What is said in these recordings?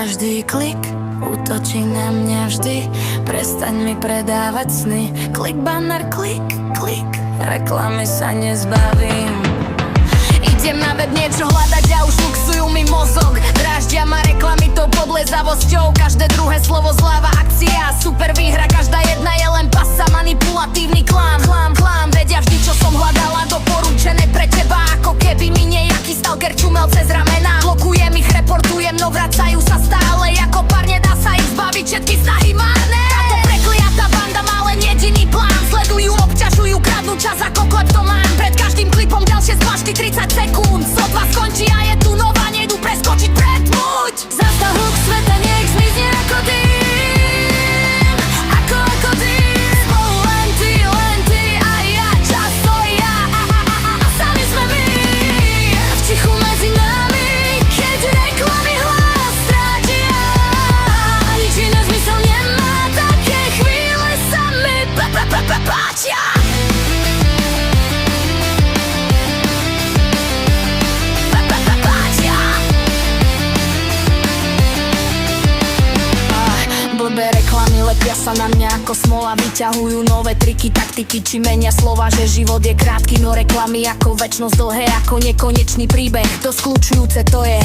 každý klik útočí na mňa vždy. Prestaň mi predávať sny. Klik, banner, klik, klik, reklamy sa nezbavím. Idem na web niečo hľadať a už luxujú mi mozog. Dráždia ma reklamy tou podlezavosťou. Každé druhé slovo zľava, akcia, super výhra. Každá jedna je len pasa, manipulatívny klám. Vedia vždy, čo som hľadala, doporučené pre teba. Ako keby mi nejaký stalker čumel cez ramena. Blokujem ich, reportujem, no vracajú sa stále. Ako pár, nedá sa ich zbaviť, všetky snahy márne. Táto prekliatá banda má len jediný plán. Sledujú, obťažujú, kradnú čas ako kleptomán. Pred každým klipom ďalšie zmažky 30 sekúnd. Sotva skončí a je tu nová, nejdu preskočiť predmuť. Zastav hluk sveta, nech zmizne ako dým. Ako dým. Spolu len ty a ja, čas to ja. A sami sme my. V tichu medzi nami, keď reklamy hlas strátia. Nič iné zmysel nemá, také chvíle sa mi páčia. Blbé reklamy lepia sa na mňa ako smola. Vyťahujú nové triky, taktiky, či menia slova, že život je krátky. No reklamy ako večnosť dlhé, ako nekonečný príbeh. To skľúčujúce to je.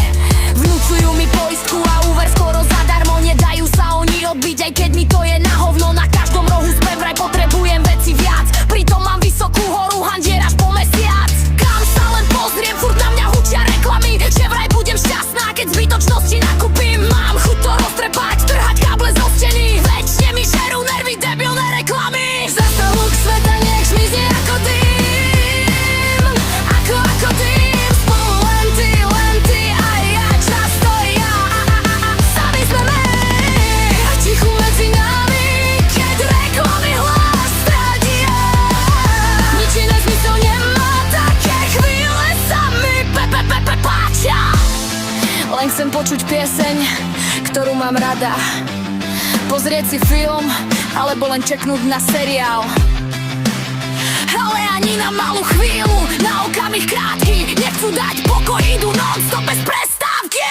Vnúcujú mi poistku a úver skoro zadarmo. Nedajú sa oni odbiť, aj keď mi to je na hovno. Na každom rohu spev vraj potrebujem veci viac. Pritom mám vysokú horu, handier až po mesiac. Kam sa len pozriem, furt na mňa hučia reklamy. Že vraj budem šťastná, keď zbytočnosti nakúpim. Mám chuť to roztrepať, trhať káble zo steny. Večne mi žerú nervy, debilné reklamy. Zastav hluk sveta, nech zmizne ako dým. Ako dým. Spolu len ty a ja, čas to ja. Sami sme my. V tichu medzi nami, keď reklamy hlas strádia. Nič iné zmysel nemá, také chvíle sa mi páčia. Len chcem počuť pieseň, ktorú mám rada. Pozrieť si film, alebo len čeknúť na seriál. Ale ani na malú chvíľu, na okamih krátky. Nechcú dať pokoj, idú non-stop bez prestávky.